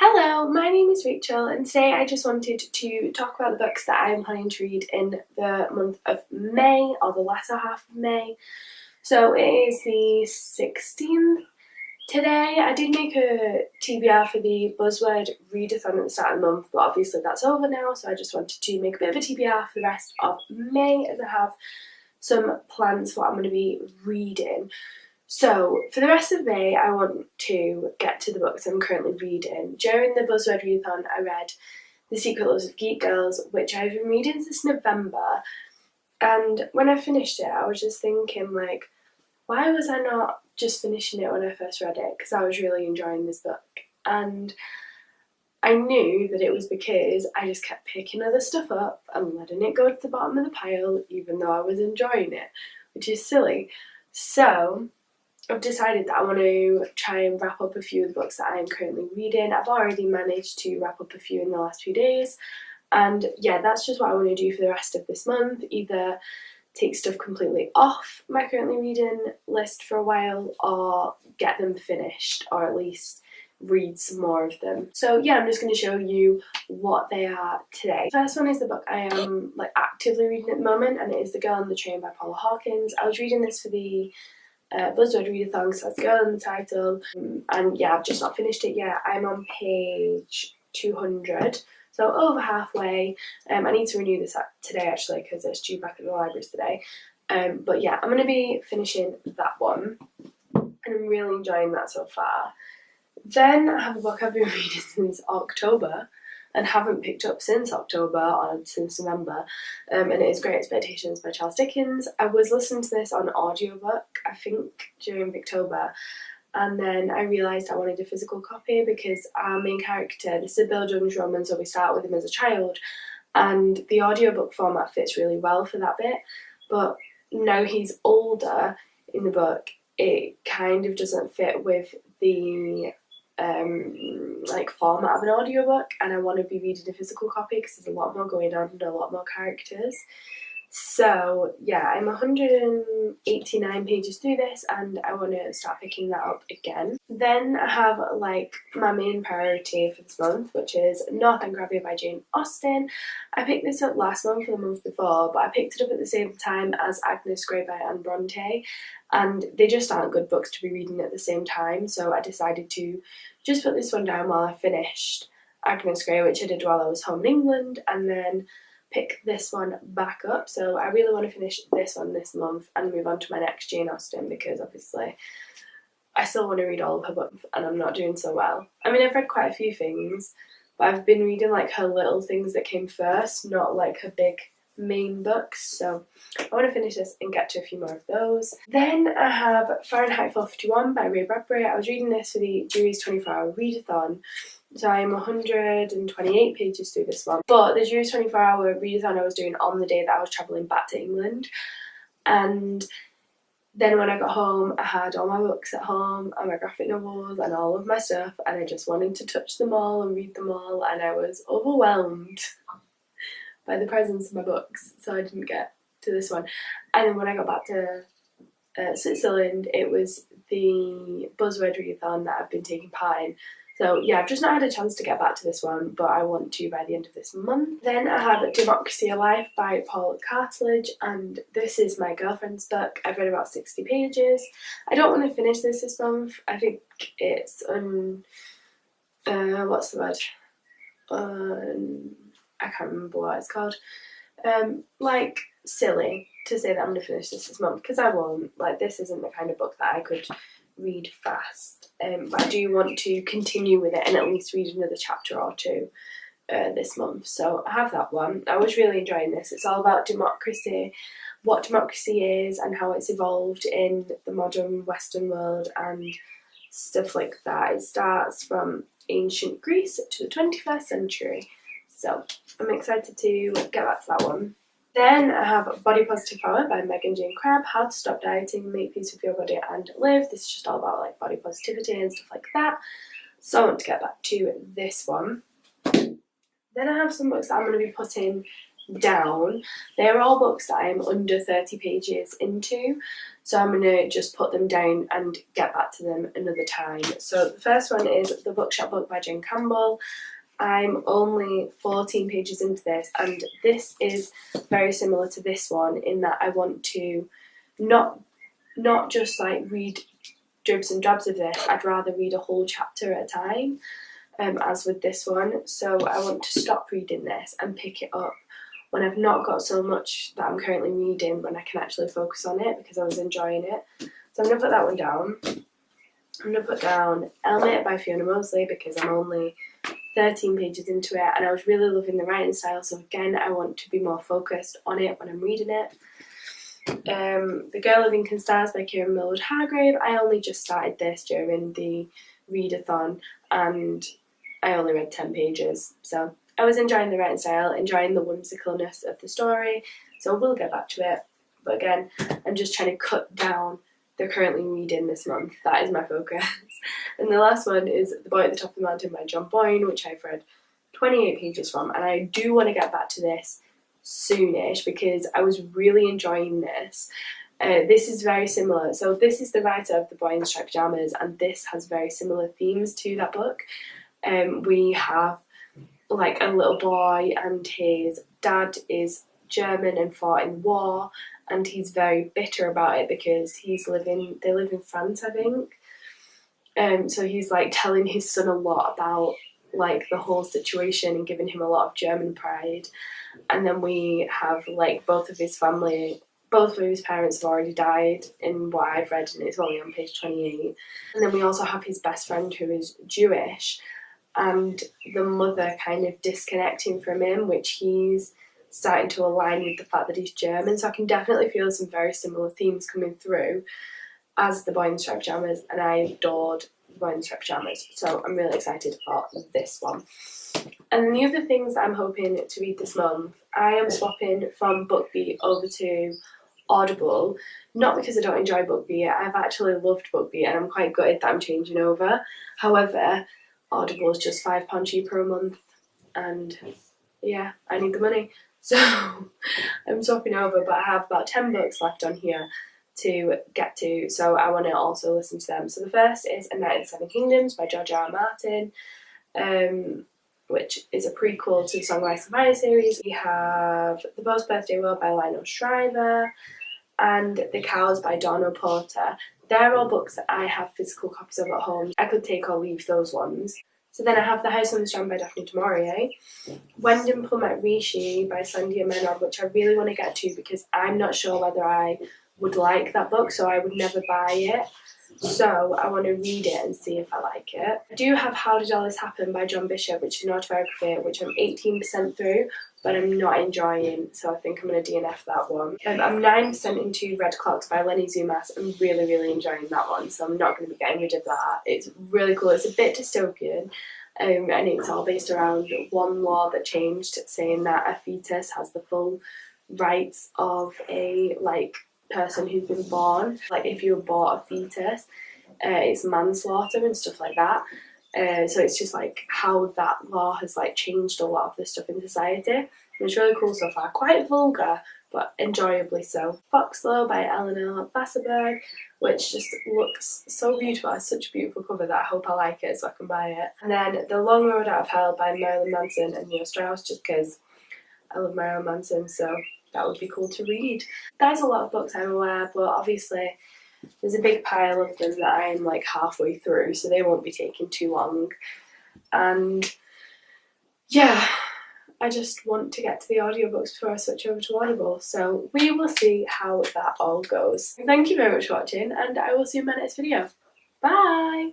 Hello, my name is Rachel, and today I just wanted to talk about the books that I am planning to read in the month of May, or the latter half of May. So it is the 16th today. I did make a TBR for the Buzzword Readathon at the start of the month, but obviously that's over now, so I just wanted to make a bit of a TBR for the rest of May, as I have some plans for what I'm going to be reading. So, for the rest of May, I want to get to the books I'm currently reading. During the Buzzword Readathon, I read The Secret Lives of Geek Girls, which I've been reading since November. And when I finished it, I was just thinking, why was I not just finishing it when I first read it? Because I was really enjoying this book. And I knew that it was because I just kept picking other stuff up and letting it go to the bottom of the pile, even though I was enjoying it, which is silly. So, I've decided that I want to try and wrap up a few of the books that I am currently reading. I've already managed to wrap up a few in the last few days, and yeah, that's just what I want to do for the rest of this month. Either take stuff completely off my currently reading list for a while, or get them finished, or at least read some more of them. So yeah, I'm just going to show you what they are today. The first one is the book I am actively reading at the moment, and it is The Girl on the Train by Paula Hawkins. I was reading this for the Buzzword Readathon, so that's Girl in the title, and yeah, I've just not finished it yet. I'm on page 200, so over halfway. I need to renew this today actually, because it's due back at the libraries today. But yeah, I'm going to be finishing that one, and I'm really enjoying that so far. Then I have a book I've been reading since October, and haven't picked up since October or since November, and it is Great Expectations by Charles Dickens. I was listening to this on audiobook, I think, during Victober, and then I realised I wanted a physical copy because our main character, this is a Bill Jones roman, so we start with him as a child, and the audiobook format fits really well for that bit, but now he's older in the book, it kind of doesn't fit with the format of an audiobook, and I want to be reading a physical copy because there's a lot more going on and a lot more characters. So yeah, I'm 189 pages through this, and I want to start picking that up again. Then I have my main priority for this month, which is Northanger by Jane Austen. I picked this up last month or the month before, but I picked it up at the same time as Agnes Grey by Anne Bronte, and they just aren't good books to be reading at the same time, so I decided to just put this one down while I finished Agnes Grey, which I did while I was home in England, and then pick this one back up. So I really want to finish this one this month and move on to my next Jane Austen, because obviously I still want to read all of her books and I'm not doing so well. I mean, I've read quite a few things, but I've been reading her little things that came first, not her big main books, so I want to finish this and get to a few more of those. Then I have Fahrenheit 451 by Ray Bradbury. I was reading this for the Jury's 24-hour readathon, so I'm 128 pages through this one, but the Jury's 24-hour readathon I was doing on the day that I was travelling back to England, and then when I got home I had all my books at home and my graphic novels and all of my stuff, and I just wanted to touch them all and read them all, and I was overwhelmed by the presence of my books, so I didn't get to this one. And then when I got back to Switzerland, it was the Buzzword Readathon that I've been taking part in. So yeah, I've just not had a chance to get back to this one, but I want to by the end of this month. Then I have Democracy Alive by Paul Cartledge, and this is my girlfriend's book. I've read about 60 pages. I don't want to finish this month. I think it's what's the word? I can't remember what it's called. Silly to say that I'm going to finish this month, because I won't. This isn't the kind of book that I could read fast. But I do want to continue with it and at least read another chapter or two this month. So I have that one. I was really enjoying this. It's all about democracy, what democracy is and how it's evolved in the modern Western world and stuff like that. It starts from ancient Greece to the 21st century. So I'm excited to get back to that one. Then I have Body Positive Power by Megan Jane Crabb, How to Stop Dieting, Make Peace with Your Body and Live. This is just all about body positivity and stuff like that. So I want to get back to this one. Then I have some books that I'm going to be putting down. They're all books that I'm under 30 pages into, so I'm going to just put them down and get back to them another time. So the first one is The Bookshop Book by Jane Campbell. I'm only 14 pages into this, and this is very similar to this one in that I want to not just like read dribs and drabs of this. I'd rather read a whole chapter at a time, as with this one. So I want to stop reading this and pick it up when I've not got so much that I'm currently reading, when I can actually focus on it because I was enjoying it. So I'm going to put that one down. I'm going to put down Elmit by Fiona Mosley because I'm only 13 pages into it and I was really loving the writing style, so again I want to be more focused on it when I'm reading it. The Girl of Ink and Stars by Kieran Millwood Hargrave. I only just started this during the readathon and I only read 10 pages, so I was enjoying the writing style, enjoying the whimsicalness of the story, so we'll get back to it. But again, I'm just trying to cut down the currently reading this month. That is my focus. And the last one is The Boy at the Top of the Mountain by John Boyne, which I've read 28 pages from, and I do want to get back to this soonish because I was really enjoying this. This is very similar. So this is the writer of The Boy in Striped Pyjamas, and this has very similar themes to that book. We have like a little boy and his dad is German and fought in the war, and he's very bitter about it because they live in France, I think. So he's like telling his son a lot about like the whole situation and giving him a lot of German pride. And then we have like both of his parents have already died in what I've read, and it's only on page 28. And then we also have his best friend who is Jewish, and the mother kind of disconnecting from him, which he's starting to align with the fact that he's German. So I can definitely feel some very similar themes coming through as The Boy in Striped Pyjamas, and I adored The Boy in Striped Pyjamas, so I'm really excited for this one. And the other things that I'm hoping to read this month, I am swapping from BookBeat over to Audible, not because I don't enjoy BookBeat. I've actually loved BookBeat and I'm quite gutted that I'm changing over. However, Audible is just £5 cheaper a month, and yeah, I need the money. So I'm swapping over, but I have about 10 books left on here to get to, so I want to also listen to them. So the first is A Night in the Seven Kingdoms by George R. R. Martin, which is a prequel to the Song of Ice and Fire series. We have The Post Birthday World by Lionel Shriver and The Cows by Donna Porter. They're all books that I have physical copies of at home. I could take or leave those ones. So then I have The House on the Strand by Daphne du Maurier, Wendell Met Rishi by Sandia Menard, which I really want to get to because I'm not sure whether I would like that book, so I would never buy it. So I want to read it and see if I like it. I do have How Did All This Happen by John Bishop, which is an autobiography, which I'm 18% through, but I'm not enjoying, so I think I'm going to DNF that one. I'm 9% into Red Clocks by Lenny Zumas. I'm really, really enjoying that one, so I'm not going to be getting rid of that. It's really cool. It's a bit dystopian, and it's all based around one law that changed, saying that a fetus has the full rights of a, person who's been born. Like, if you abort a fetus, it's manslaughter and stuff like that. So it's just like how that law has changed a lot of the stuff in society. And it's really cool so far. Quite vulgar, but enjoyably so. Foxglove by Eleanor Vasselberg, which just looks so beautiful. It's such a beautiful cover that I hope I like it so I can buy it. And then The Long Road Out of Hell by Marilyn Manson and Neil Strauss, just because I love Marilyn Manson, so that would be cool to read. There's a lot of books I'm aware, but obviously there's a big pile of them that I'm halfway through, so they won't be taking too long. And yeah, I just want to get to the audiobooks before I switch over to Audible, so we will see how that all goes. Thank you very much for watching, and I will see you in my next video. Bye!